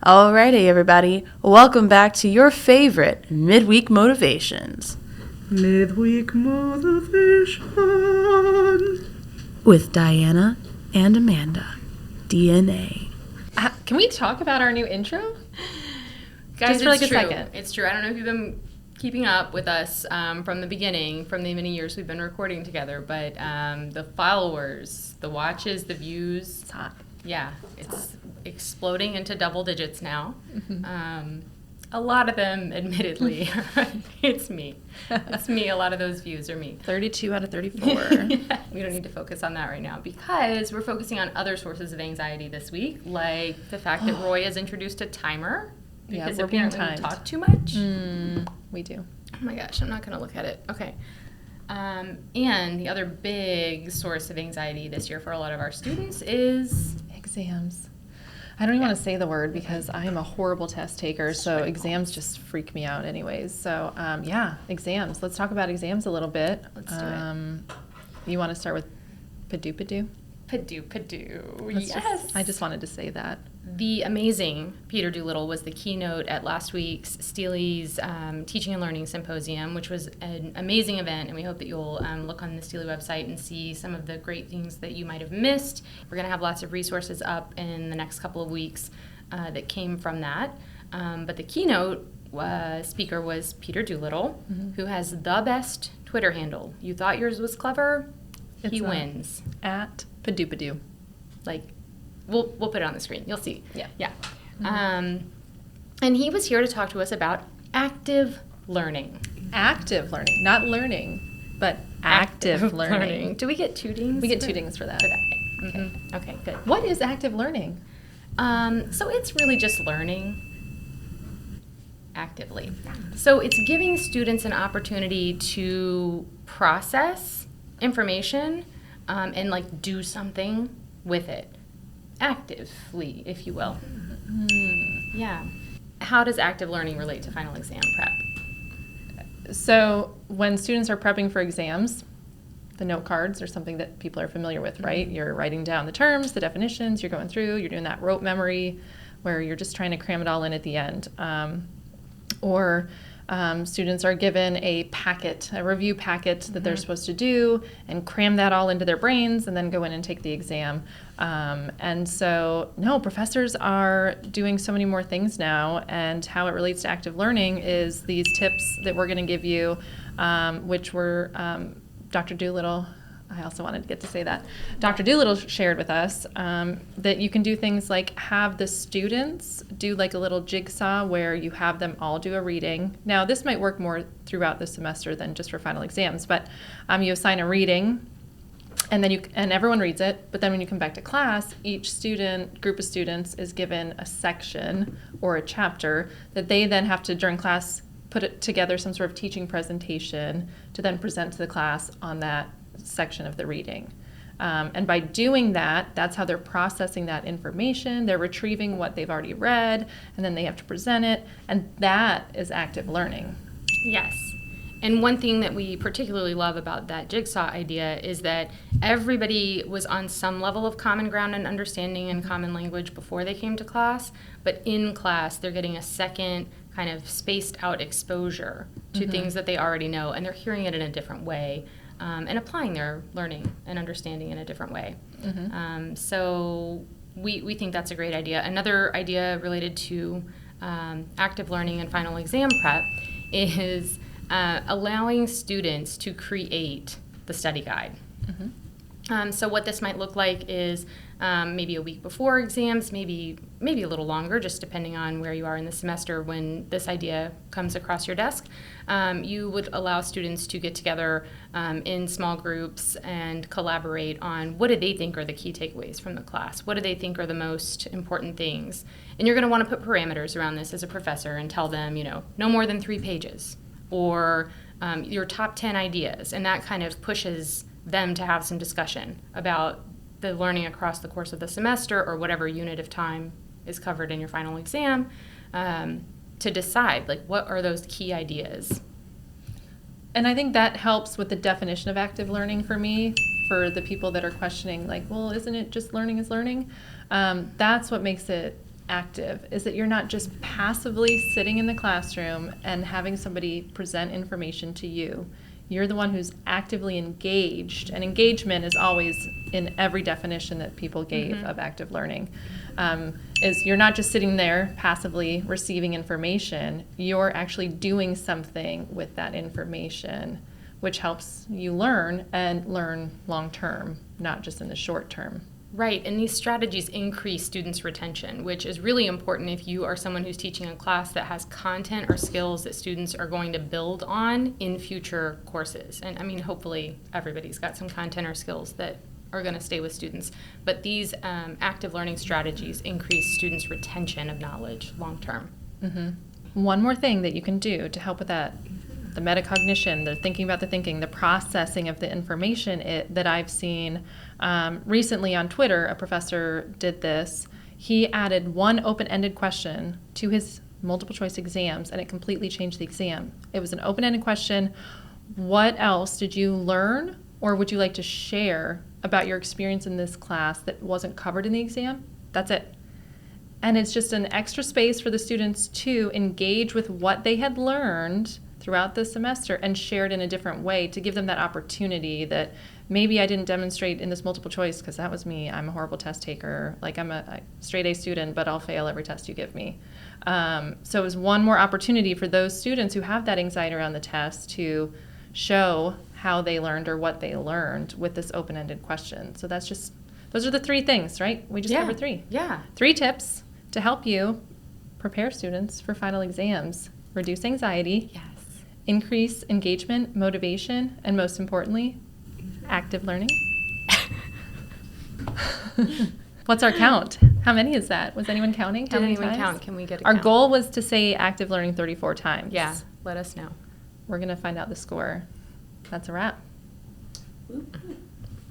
Alrighty, everybody. Welcome back to your favorite Midweek Motivations. Midweek Motivation. With Diana and Amanda. DNA. Can we talk about our new intro? Guys, Just for it's like a true. second. It's true. I don't know if you've been keeping up with us from the beginning, from the many years we've been recording together, but the followers, the watches, the views. It's hot. Yeah, it's exploding into double digits now. A lot of them, admittedly, it's me. It's me. A lot of those views are me. 32 out of 34. Yeah, we don't need to focus on that right now because we're focusing on other sources of anxiety this week, like the fact that Roy has introduced a timer because we're being apparently we timed. talk too much. We do. Oh my gosh, I'm not going to look at it. Okay. And the other big source of anxiety this year for a lot of our students is Exams. I don't even want to say the word because I am a horrible test taker, so exams just freak me out anyways. So, exams. Let's talk about exams a little bit. Let's do it. You want to start with Padoo? Padoo. Let's Yes. I just wanted to say that. The amazing Peter Doolittle was the keynote at last week's STLI's Teaching and Learning Symposium, which was an amazing event, and we hope that you'll look on the STLI website and see some of the great things that you might have missed. We're going to have lots of resources up in the next couple of weeks that came from that. But the keynote speaker was Peter Doolittle, who has the best Twitter handle. You thought yours was clever? He wins. At Padoo. Like, we'll put it on the screen. You'll see. Yeah. And he was here to talk to us about active learning. Active learning, not learning, but active learning. Do we get 2 dings? We get 2 dings for that. Okay. Okay, good. What is active learning? So it's really just learning actively. So it's giving students an opportunity to process information and like do something with it actively, if you will. Yeah. How does active learning relate to final exam prep? So when students are prepping for exams, the note cards are something that people are familiar with, right? You're writing down the terms, the definitions, you're going through, you're doing that rote memory where you're just trying to cram it all in at the end. Students are given a review packet that they're supposed to do and cram that all into their brains and then go in and take the exam. Professors are doing so many more things now, and how it relates to active learning is these tips that we're going to give you, which were Dr. Doolittle. I also wanted to get to say that. Dr. Doolittle shared with us that you can do things like have the students do like a little jigsaw where you have them all do a reading. Now, this might work more throughout the semester than just for final exams, but you assign a reading and then everyone reads it, but then when you come back to class, each group of students is given a section or a chapter that they then have to, during class, put it together some sort of teaching presentation to then present to the class on that section of the reading. And by doing that, that's how they're processing that information. They're retrieving what they've already read, and then they have to present it, and that is active learning. Yes. And one thing that we particularly love about that jigsaw idea is that everybody was on some level of common ground and understanding and common language before they came to class, but in class they're getting a second kind of spaced out exposure to things that they already know, and they're hearing it in a different way. And applying their learning and understanding in a different way. So we think that's a great idea. Another idea related to active learning and final exam prep is allowing students to create the study guide. So what this might look like is maybe a week before exams, maybe a little longer, just depending on where you are in the semester when this idea comes across your desk. You would allow students to get together in small groups and collaborate on what do they think are the key takeaways from the class? What do they think are the most important things? And you're going to want to put parameters around this as a professor and tell them, no more than 3 pages, or your top 10 ideas, and that kind of pushes them to have some discussion about the learning across the course of the semester or whatever unit of time is covered in your final exam, to decide, like, what are those key ideas. And I think that helps with the definition of active learning for me, for the people that are questioning, like, well, isn't it just learning is learning? That's what makes it active is that you're not just passively sitting in the classroom and having somebody present information to you. You're the one who's actively engaged, and engagement is always in every definition that people gave of active learning. Is you're not just sitting there passively receiving information, you're actually doing something with that information, which helps you learn and learn long term, not just in the short term. Right, and these strategies increase students' retention, which is really important if you are someone who's teaching a class that has content or skills that students are going to build on in future courses. And I mean, hopefully everybody's got some content or skills that are going to stay with students. But these active learning strategies increase students' retention of knowledge long term. One more thing that you can do to help with that, the metacognition, the thinking about the thinking, the processing of the information that I've seen recently on Twitter. A professor did this. He added one open-ended question to his multiple choice exams, and it completely changed the exam. It was an open-ended question. What else did you learn, or would you like to share about your experience in this class that wasn't covered in the exam? That's it. And it's just an extra space for the students to engage with what they had learned throughout the semester and share it in a different way, to give them that opportunity that maybe I didn't demonstrate in this multiple choice because that was me. I'm a horrible test taker. Like, I'm a straight A student, but I'll fail every test you give me. So it was one more opportunity for those students who have that anxiety around the test to show how they learned or what they learned with this open-ended question. So that's just, those are the three things, right? We just covered three. Yeah. 3 tips to help you prepare students for final exams. Reduce anxiety. Yes. Increase engagement, motivation, and most importantly, active learning. What's our count? How many is that? Was anyone counting? How Did many anyone times? count? Can we get a Our count? goal was to say active learning 34 times. Yeah, let us know. We're going to find out the score. That's a wrap. Whoop, whoop.